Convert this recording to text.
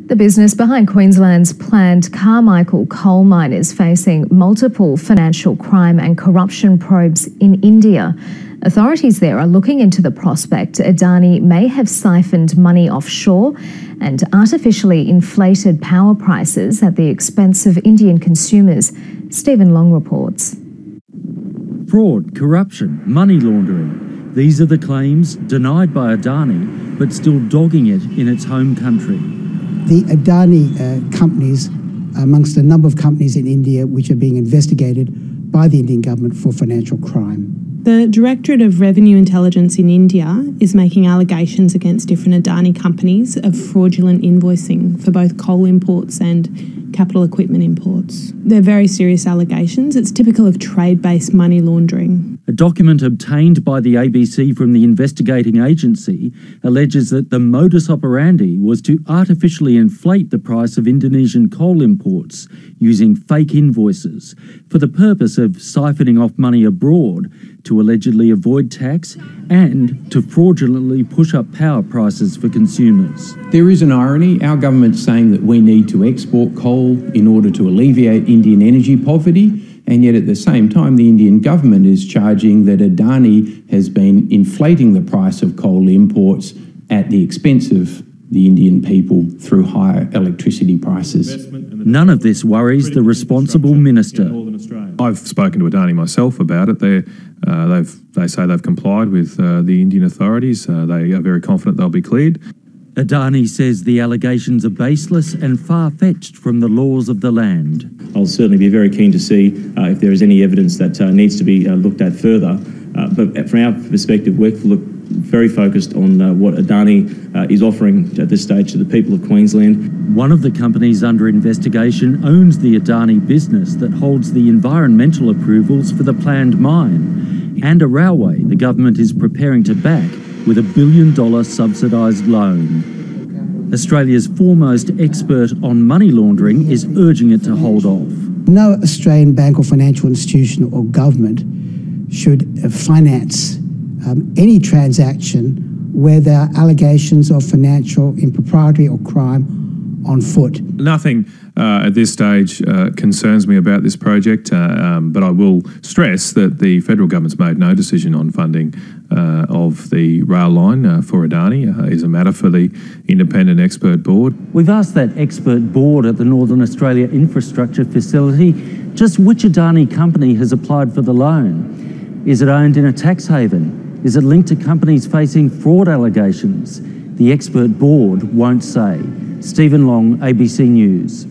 The business behind Queensland's planned Carmichael coal mine is facing multiple financial crime and corruption probes in India. Authorities there are looking into the prospect Adani may have siphoned money offshore and artificially inflated power prices at the expense of Indian consumers. Stephen Long reports. Fraud, corruption, money laundering. These are the claims denied by Adani, but still dogging it in its home country. The Adani companies, amongst a number of companies in India which are being investigated by the Indian government for financial crime. The Directorate of Revenue Intelligence in India is making allegations against different Adani companies of fraudulent invoicing for both coal imports and capital equipment imports. They're very serious allegations. It's typical of trade-based money laundering. A document obtained by the ABC from the investigating agency alleges that the modus operandi was to artificially inflate the price of Indonesian coal imports using fake invoices for the purpose of siphoning off money abroad to allegedly avoid tax and to fraudulently push up power prices for consumers. There is an irony. Our government's saying that we need to export coal in order to alleviate Indian energy poverty, and yet at the same time the Indian government is charging that Adani has been inflating the price of coal imports at the expense of the Indian people through higher electricity prices. None of this worries the responsible minister. I've spoken to Adani myself about it. They say they've complied with the Indian authorities. They are very confident they'll be cleared. Adani says the allegations are baseless and far-fetched from the laws of the land. I'll certainly be very keen to see if there is any evidence that needs to be looked at further. But from our perspective, we're very focused on what Adani is offering at this stage to the people of Queensland. One of the companies under investigation owns the Adani business that holds the environmental approvals for the planned mine and a railway the government is preparing to back with $1 billion subsidised loan. Australia's foremost expert on money laundering is urging it to hold off. No Australian bank or financial institution or government should finance any transaction where there are allegations of financial impropriety or crime on foot. Nothing at this stage concerns me about this project, but I will stress that the federal government's made no decision on funding of the rail line for Adani. Is a matter for the independent expert board. We've asked that expert board at the Northern Australia Infrastructure Facility just which Adani company has applied for the loan. Is it owned in a tax haven? Is it linked to companies facing fraud allegations? The expert board won't say. Stephen Long, ABC News.